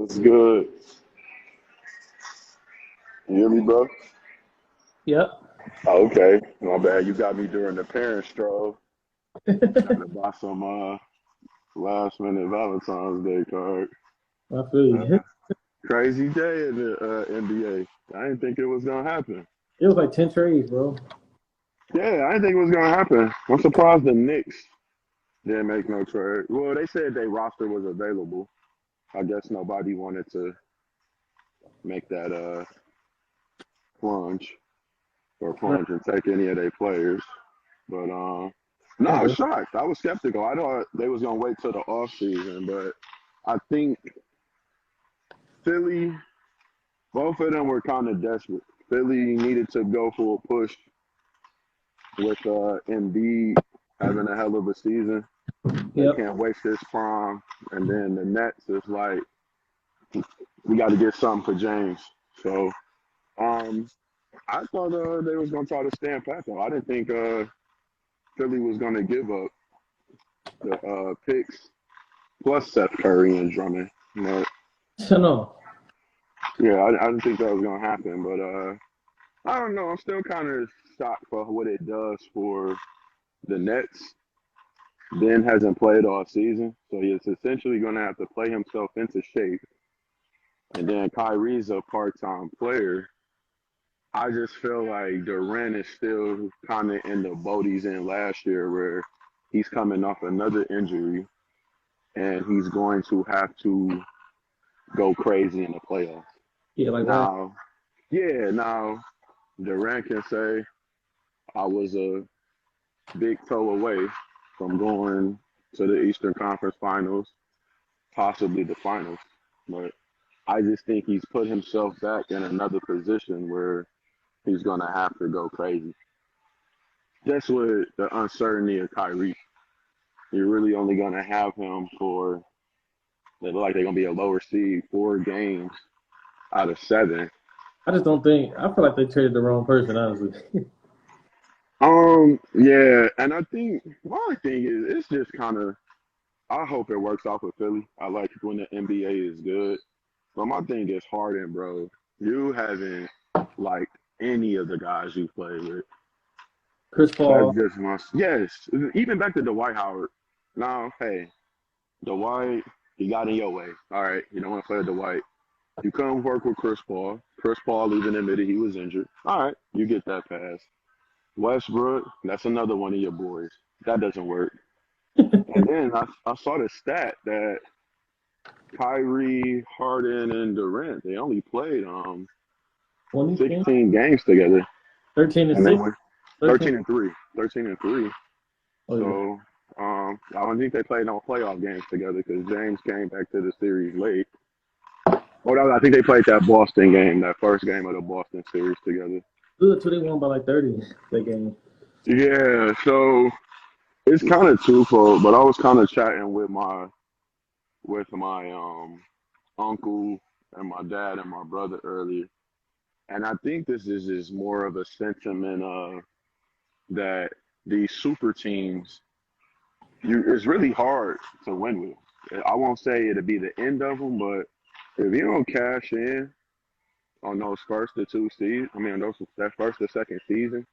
What's good? You hear me, bro? Yep. Oh, okay. My bad. You got me during the parent stroll. Trying to buy some last minute Valentine's Day card. I feel Uh, you. Crazy day in the NBA. I didn't think it was gonna happen. It was like 10 trades, bro. Yeah, I didn't think it was gonna happen. I'm surprised the Knicks didn't make no trade. Well, they said their roster was available. I guess nobody wanted to make that plunge or Right. plunge and take any of their players. But no, I was Yeah. shocked. I was skeptical. I thought they was gonna wait till the off season, but I think Philly, both of them were kind of desperate. Philly needed to go for a push with Embiid having a hell of a season. They Yep. can't waste his prime, and then the Nets is like, we got to get something for James. So um, I thought they was gonna try to stand pat though. I didn't think Philly was gonna give up the picks plus Seth Curry and Drummond. But So no. yeah, I didn't think that was gonna happen. But I don't know. I'm still kind of shocked for what it does for the Nets. Ben hasn't played all season, so he's essentially gonna have to play himself into shape. And then Kyrie's a part-time player. I just feel like Durant is still kind of in the boat he's in last year, where he's coming off another injury and he's going to have to go crazy in the playoffs. Yeah, like last. Now, yeah, now Durant can say I was a big toe away from going to the Eastern Conference Finals, possibly the finals. But I just think he's put himself back in another position where he's gonna have to go crazy. Just with the uncertainty of Kyrie, you're really only gonna have him for they look like they're gonna be a lower seed 4 games out of 7. I just don't think. I feel like they traded the wrong person, honestly. Yeah, and I think my thing is it's just kind of. I hope it works out for Philly. I like when the NBA is good, but my thing is Harden, bro. You haven't liked any of the guys you play with. Chris That's Paul. just my yes. Even back to Dwight Howard. Now, hey, Dwight, he got in your way. All right, you don't want to play with Dwight. You couldn't work with Chris Paul. Chris Paul even admitted he was injured. All right, you get that pass. Westbrook, that's another one of your boys. That doesn't work. And then I saw the stat that Kyrie, Harden, and Durant, they only played 20 games? 16 games together. 13 and And they 6. went 13. 13 and 3. 13 and 3. Oh, yeah. So I don't think they played no playoff games together because James came back to the series late. Oh, no, I think they played that Boston game, that first game of the Boston series together. Good, too. They won by like 30 that game. Yeah, so it's kind of twofold, but I was kind of chatting with my uncle and my dad and my brother earlier, and I think this is just more of a sentiment of that these super teams, it's really hard to win with. I won't say it'll be the end of them, but if you don't cash in on those first or two seasons, I mean, on those that first or second season,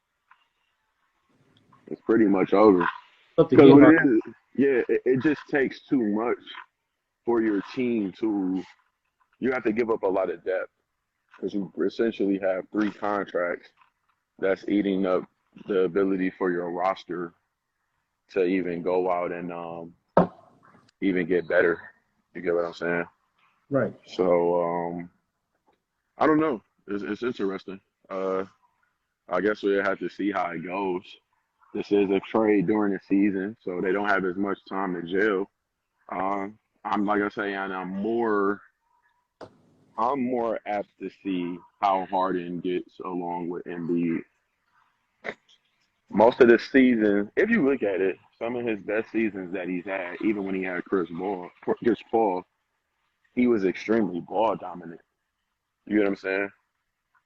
it's pretty much over. Up to Because get what hard. it is, yeah, it just takes too much for your team to. You have to give up a lot of depth because you essentially have 3 contracts that's eating up the ability for your roster to even go out and even get better. You get what I'm saying? Right. So I don't know. It's interesting. Uh, I guess we'll have to see how it goes. This is a trade during the season, so they don't have as much time to jail. Uh, I'm like I say, and I'm more apt to see how Harden gets along with Embiid. Most of the season, if you look at it, some of his best seasons that he's had, even when he had Chris Paul, he was extremely ball dominant. You know what I'm saying?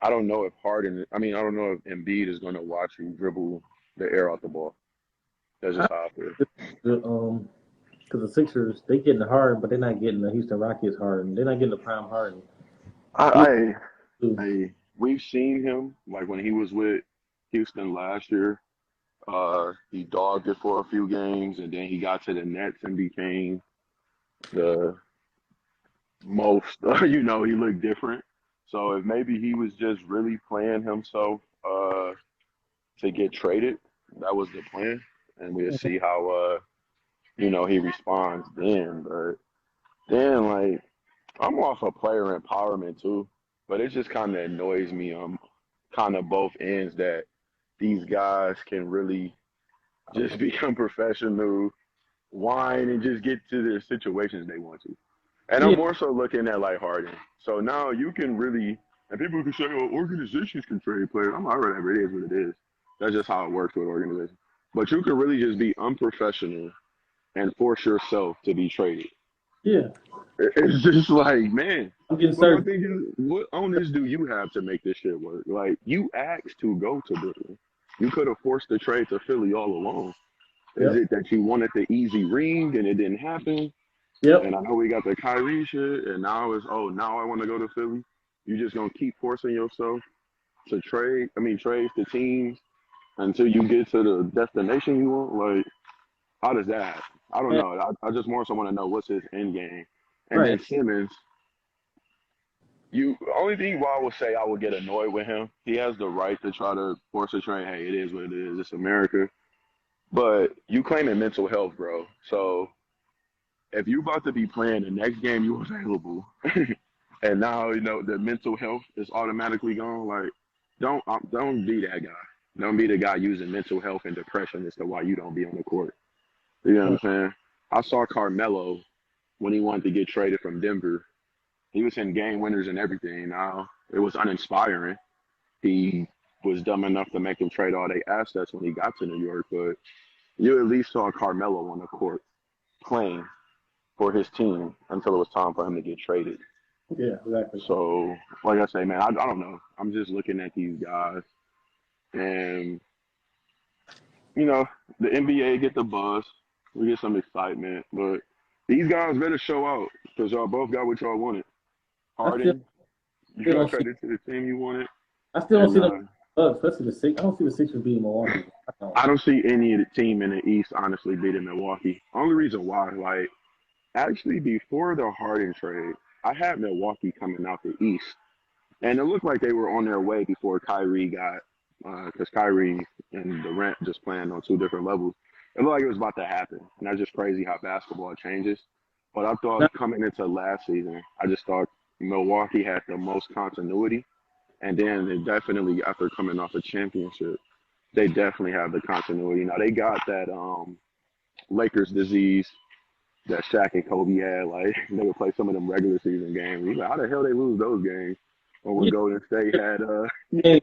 I don't know if Harden, I mean, I don't know if Embiid is going to watch you dribble the air out the ball. That's I, just how I feel. the, um, Because the Sixers, they getting Harden, but they're not getting the Houston Rockets Harden. They're not getting the prime Harden. Yeah, I, we've seen him like when he was with Houston last year. He dogged it for a few games, and then he got to the Nets and became the most. He looked different. So if maybe he was just really playing himself to get traded, that was the plan, and we'll see how he responds then. But then like I'm off of player empowerment too, but it just kind of annoys me on kind of both ends that these guys can really just become professional, whine, and just get to their situations they want to. And I'm yeah, more so looking at like Harden. So now you can really, and people can say, "Oh, organizations can trade players." I'm like, whatever, it is what it is. That's just how it works with organizations. But you can really just be unprofessional and force yourself to be traded. yeah. It's just like, man. I'm getting But my started. thing is, what onus do you have to make this shit work? Like, you asked to go to Brooklyn. You could have forced the trade to Philly all along. Is Yep, it that you wanted the easy ring and it didn't happen? yep. And I know we got the Kyrie shit, and now it's, oh, now I want to go to Philly. You just gonna keep forcing yourself to trades to teams until you get to the destination you want. Like, how does that happen? I don't And, know. I just more so want to know what's his end game. And then right. Simmons, only thing why I would say I would get annoyed with him, he has the right to try to force a trade. Hey, it is what it is. It's America. But you claiming mental health, bro. So if you about to be playing the next game you available, and now the mental health is automatically gone, like don't be that guy. Don't be the guy using mental health and depression as to why you don't be on the court. You know what I'm Right. saying? I saw Carmelo when he wanted to get traded from Denver. He was in game winners and everything. Now it was uninspiring. He was dumb enough to make him trade all their assets when he got to New York, but you at least saw Carmelo on the court playing for his team until it was time for him to get traded. Yeah, exactly. So, like I say, man, I don't know. I'm just looking at these guys, and you know, the NBA get the buzz, we get some excitement, but these guys better show out because y'all both got what y'all wanted. I still, Harden, you still got don't see. traded to the team you wanted, I still don't and see them. Especially the six. I don't see the Sixers beating Milwaukee. I don't. I don't see any of the team in the East honestly beating Milwaukee. Only reason why, like, actually before the Harden trade, I had Milwaukee coming out the East. And it looked like they were on their way before Kyrie got, because Kyrie and Durant just playing on two different levels. It looked like it was about to happen. And that's just crazy how basketball changes. But I thought Not, coming into last season, I just thought Milwaukee had the most continuity. And then they definitely, after coming off a championship, they definitely have the continuity. Now, they got that Lakers disease that Shaq and Kobe had. Like, they would play some of them regular season games. You're like, how the hell they lose those games? Or when yeah. Golden State had, Hey,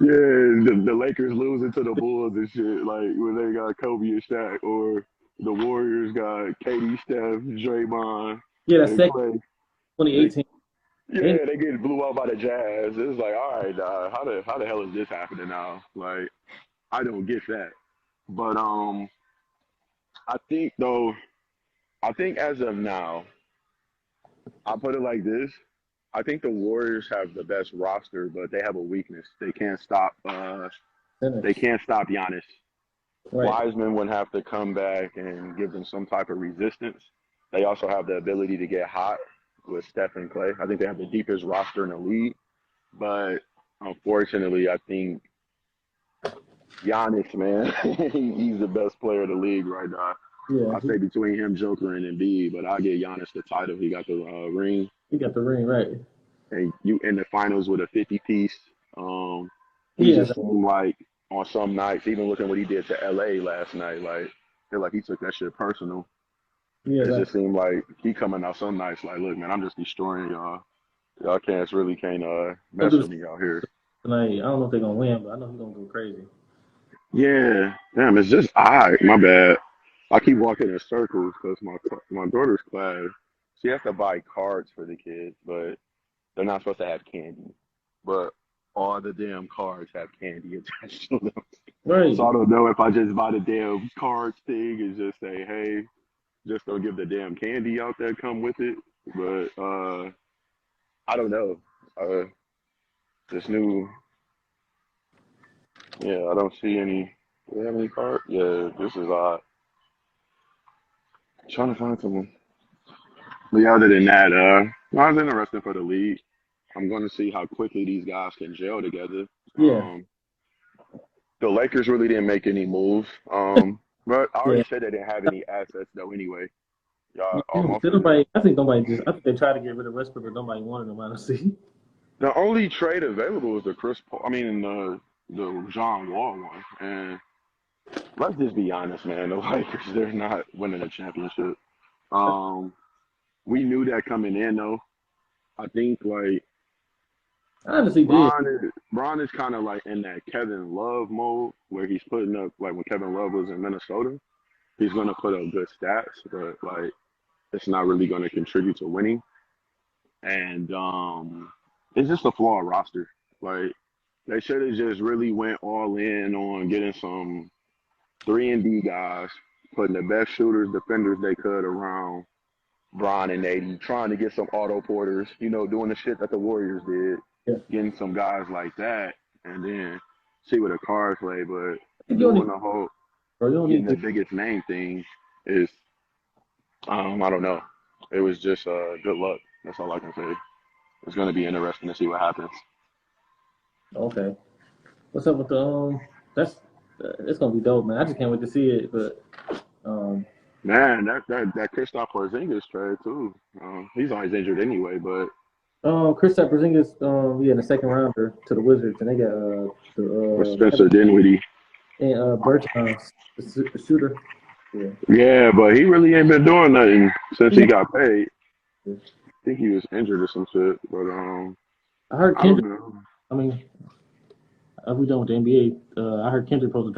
yeah, the Lakers losing to the Bulls and shit, like when they got Kobe and Shaq, or the Warriors got Katie, Steph, Draymond, yeah, that and second Clay. They, 2018. They, yeah, they get blew out by the Jazz. It's like, all right, how the hell is this happening now? Like, I don't get that. But I think though, I think as of now, I put it like this. I think the Warriors have the best roster, but they have a weakness. They can't stop. They Simmons. can't stop Giannis. Right. Wiseman would have to come back and give them some type of resistance. They also have the ability to get hot with Steph and Clay. I think they have the deepest roster in the league, but unfortunately, I think Giannis, man, he's the best player in the league right now. Yeah. I say between him, Joker, and Embiid, but I give Giannis the title. He got the ring, He got the ring right. and you in the finals with a 50 piece. He Yeah. just seemed like on some nights, even looking what he did to LA last night, like I feel like he took that shit personal. Yeah. It just Exactly. seemed like he coming out some nights like, look, man, I'm just destroying y'all. Y'all can't Gonna mess do with this me out here. tonight. I don't know if they're gonna win, but I know he's gonna go crazy. Yeah, damn, it's just my bad. I keep walking in circles because my daughter's class, she has to buy cards for the kids, but they're not supposed to have candy. But all the damn cards have candy attached to them. So Right. I don't know if I just buy the damn cards thing and just say, hey. just don't give the damn candy out that come with it. But I don't know. This new, yeah, I don't see any. Do we have any card? Yeah, this is odd. Trying to find someone. But yeah, other than that, no, it's interesting for the league. I'm going to see how quickly these guys can gel together. Yeah, The Lakers really didn't make any moves. But I yeah. already said they didn't have any assets though. Anyway, y'all Damn, almost. nobody. I think nobody just. I think they tried to get rid of Westbrook, but nobody wanted him. Honestly. The only trade available is the Chris Paul. I mean, the John Wall one. And let's just be honest, man. The Lakers, they're not winning a championship. Um, we knew that coming in though. I think like I honestly did. Bron is kind of like in that Kevin Love mode where he's putting up like when Kevin Love was in Minnesota, he's gonna put up good stats, but like it's not really gonna contribute to winning. And it's just a flawed roster. Like they should have just really went all in on getting some 3-and-D guys, putting the best shooters, defenders they could around Bron and 80, trying to get some auto porters, doing the shit that the Warriors did, Yeah. getting some guys like that, and then see what the cards play. But You don't doing need, the whole bro. You don't getting need the to. biggest name thing is, I don't know. It was just good luck. That's all I can say. It's going to be interesting to see what happens. Okay. What's up with the That's it's gonna be dope, man. I just can't wait to see it. But Man, that Kristaps Porzingis trade too. He's always injured anyway, but Kristaps Porzingis, yeah, in the second rounder to the Wizards, and they got with the Spencer Dinwiddie. and Bertans, the shooter. Yeah. Yeah, but he really ain't been doing nothing since He he had- got paid. I think he was injured or some shit, but I heard I don't Kendrick. know. I mean, we done with the NBA. I heard Kendrick supposed to